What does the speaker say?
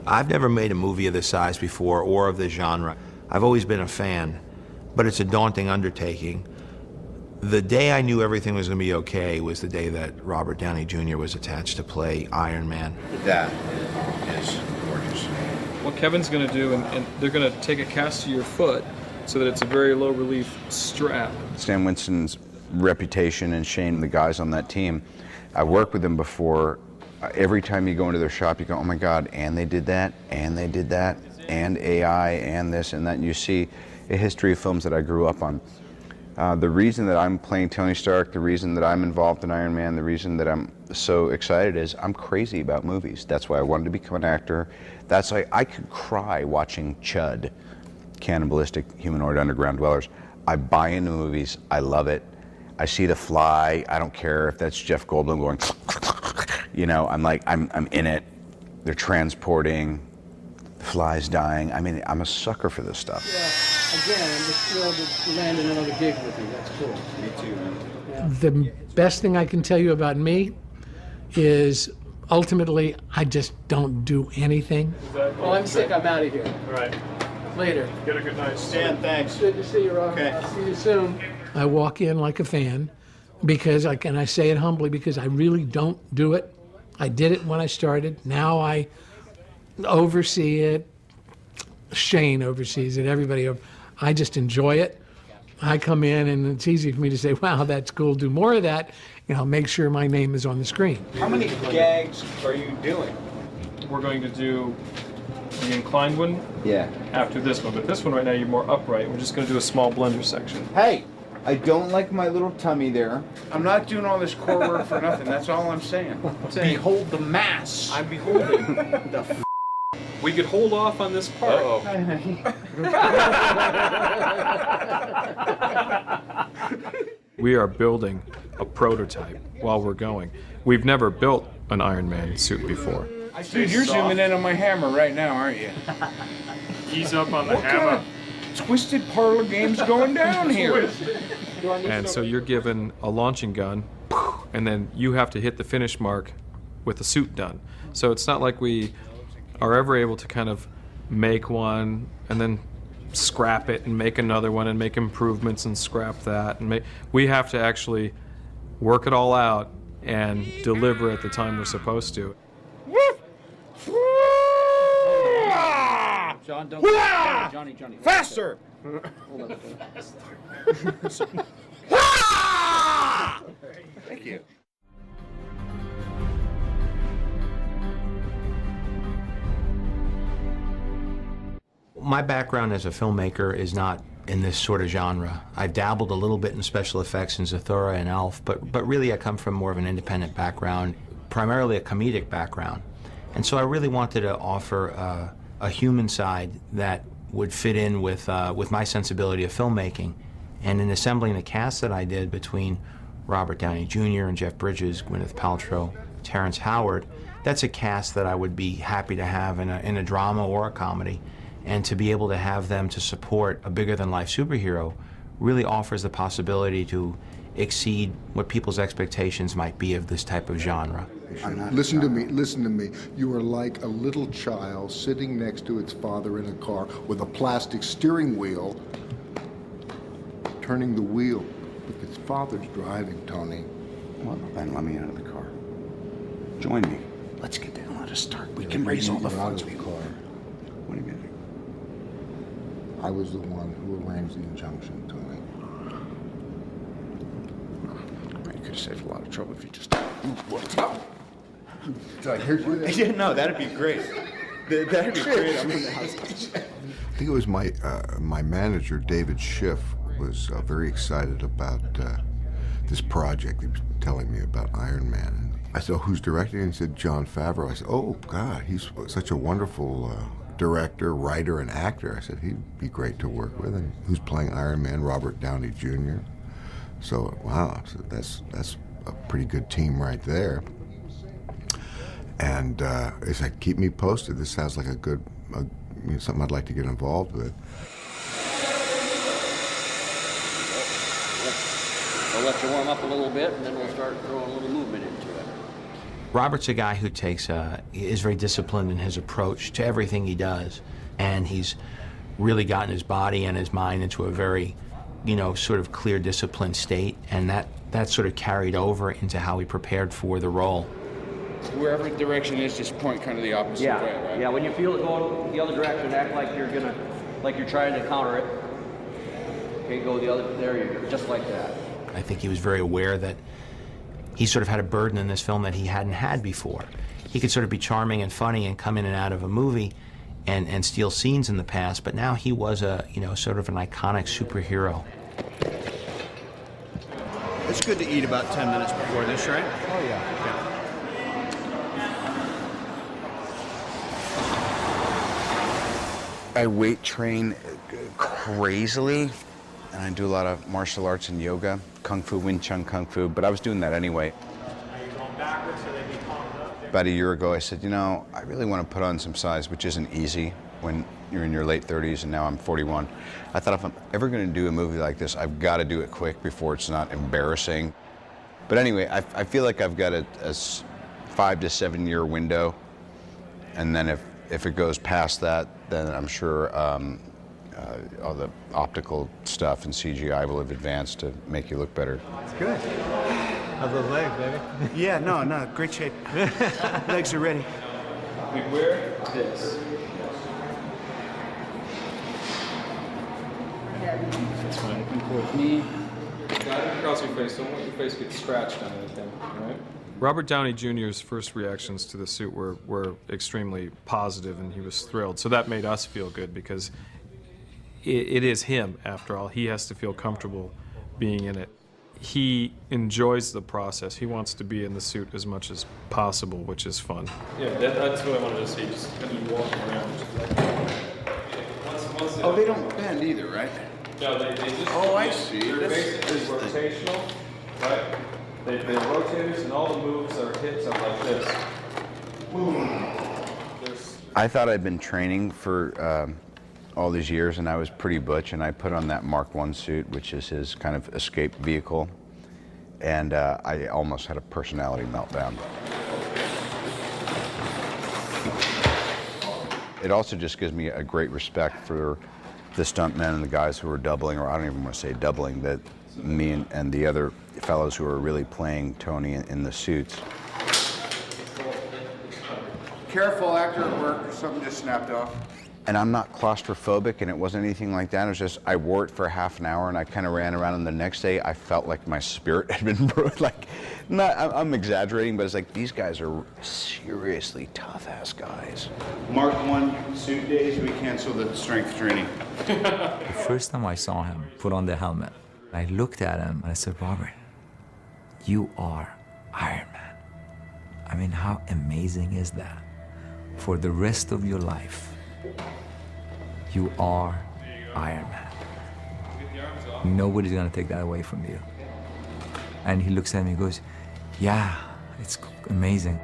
I've never made a movie of this size before or of this genre. I've always been a fan, but it's a daunting undertaking. The day I knew everything was going to be okay was the day that Robert Downey Jr. was attached to play Iron Man. That is gorgeous. What Kevin's going to do, and they're going to take a cast of your foot so that it's a very low relief strap. Stan Winston's reputation and Shane, the guys on that team, I worked with them before. Every time you go into their shop, you go, oh my God, and they did that, and they did that, and AI, and this and that. And you see a history of films that I grew up on. The reason that I'm playing Tony Stark, the reason that I'm involved in Iron Man, the reason that I'm so excited is I'm crazy about movies. That's why I wanted to become an actor. That's why I could cry watching Chud, Cannibalistic Humanoid Underground Dwellers. I buy into movies, I love it. I see The Fly, I don't care if that's Jeff Goldblum going, you know, I'm like, I'm in it. They're transporting, the fly's dying. I mean, I'm a sucker for this stuff. Yeah, again, I'm just thrilled to land in another gig with you. That's cool. Me too, man. Yeah. The best thing I can tell you about me is ultimately I just don't do anything. Well, I'm sick. I'm out of here. All right. Later. Get a good night. Stan, thanks. Good to see you, Rob. Okay. I'll see you soon. I walk in like a fan because I say it humbly because I really don't do it. I did it when I started. Now I oversee it. Shane oversees it. Everybody. I just enjoy it. I come in and it's easy for me to say, wow, that's cool. Do more of that. You know, make sure my name is on the screen. How many gags are you doing? We're going to do the inclined one after this one, but this one right now you're more upright. We're just going to do a small blender section. Hey, I don't like my little tummy there. I'm not doing all this core work for nothing. That's all I'm saying. Behold the mass. I'm beholding the f. We could hold off on this part. We are building a prototype while we're going. We've never built an Iron Man suit before. Dude, you're zooming in on my hammer right now, aren't you? He's up on the What kind of twisted parlor game's going down here? And so you're given a launching gun, and then you have to hit the finish mark with the suit done. So it's not like we are ever able to kind of make one and then scrap it and make another one and make improvements and scrap that. And we have to actually work it all out and deliver at the time we're supposed to. John, don't. Johnny. Faster! Thank you. My background as a filmmaker is not in this sort of genre. I've dabbled a little bit in special effects in Zathura and Elf, but really I come from more of an independent background, primarily a comedic background. And so I really wanted to offer a human side that would fit in with my sensibility of filmmaking. And in assembling the cast that I did between Robert Downey Jr. and Jeff Bridges, Gwyneth Paltrow, Terrence Howard, that's a cast that I would be happy to have in a drama or a comedy. And to be able to have them to support a bigger-than-life superhero really offers the possibility to exceed what people's expectations might be of this type of genre. Listen to me. You are like a little child sitting next to its father in a car with a plastic steering wheel, turning the wheel. But its father's driving, Tony. Well, then let me out of the car. Join me. Let's get down. Let us start. We can raise all the funds we can. What do you mean? I was the one who arranged the injunction, Tony. You could have saved a lot of trouble if you just... Did I hear you there? Yeah, no, that'd be great. That'd be great. I'm in the house. I think it was my manager, David Schiff, was very excited about this project. He was telling me about Iron Man. And I said, oh, who's directing? And he said, Jon Favreau. I said, oh, God, he's such a wonderful director, writer, and actor. I said, he'd be great to work with. And who's playing Iron Man? Robert Downey Jr. So, wow, so that's a pretty good team right there. And he said, keep me posted. This sounds like something I'd like to get involved with. We'll let you warm up a little bit, and then we'll start throwing a little movement into it. Robert's a guy who is very disciplined in his approach to everything he does, and he's really gotten his body and his mind into a very, sort of clear, disciplined state, and that sort of carried over into how he prepared for the role. Wherever direction is, just point kind of the opposite way, right? Yeah, when you feel it going the other direction, act like you're trying to counter it. Okay, go the other, there you go, just like that. I think he was very aware that he sort of had a burden in this film that he hadn't had before. He could sort of be charming and funny and come in and out of a movie and steal scenes in the past, but now he was sort of an iconic superhero. It's good to eat about 10 minutes before this, right? Oh, yeah. Okay. I weight train crazily, and I do a lot of martial arts and yoga, Kung Fu, Wing Chun Kung Fu, but I was doing that anyway. About a year ago, I said, I really want to put on some size, which isn't easy when you're in your late 30s, and now I'm 41. I thought if I'm ever going to do a movie like this, I've got to do it quick before it's not embarrassing. But anyway, I feel like I've got a 5 to 7 year window, and then if it goes past that, then I'm sure all the optical stuff and CGI will have advanced to make you look better. It's good. How's those legs, baby? Yeah, no, great shape. Legs are ready. We wear this. That's fine. With me, guide it across your face. Don't let your face get scratched on anything, all right? Robert Downey Jr.'s first reactions to the suit were extremely positive, and he was thrilled. So that made us feel good because it is him, after all. He has to feel comfortable being in it. He enjoys the process. He wants to be in the suit as much as possible, which is fun. Yeah, that's what I wanted to see. Just kind of walking around. Oh, they don't bend either, right? No, they just. Oh, I see. They're basically rotational, right? They rotate, and all the moves or hits are like this. I thought I'd been training for all these years, and I was pretty butch, and I put on that Mark I suit, which is his kind of escape vehicle, and I almost had a personality meltdown. It also just gives me a great respect for the stuntmen and the guys who are doubling, or I don't even want to say doubling, that me and the other fellows who are really playing Tony in the suits. Careful, actor at work, or something just snapped off. And I'm not claustrophobic, and it wasn't anything like that. It was just, I wore it for half an hour, and I kind of ran around, and the next day, I felt like my spirit had been broken. Like, I'm exaggerating, but it's like, these guys are seriously tough-ass guys. Mark I suit days, we cancel the strength training. The first time I saw him put on the helmet, I looked at him, and I said, Robert, you are Iron Man. I mean, how amazing is that? For the rest of your life, you are Iron Man. Nobody's gonna take that away from you. And he looks at me and goes, yeah, it's amazing.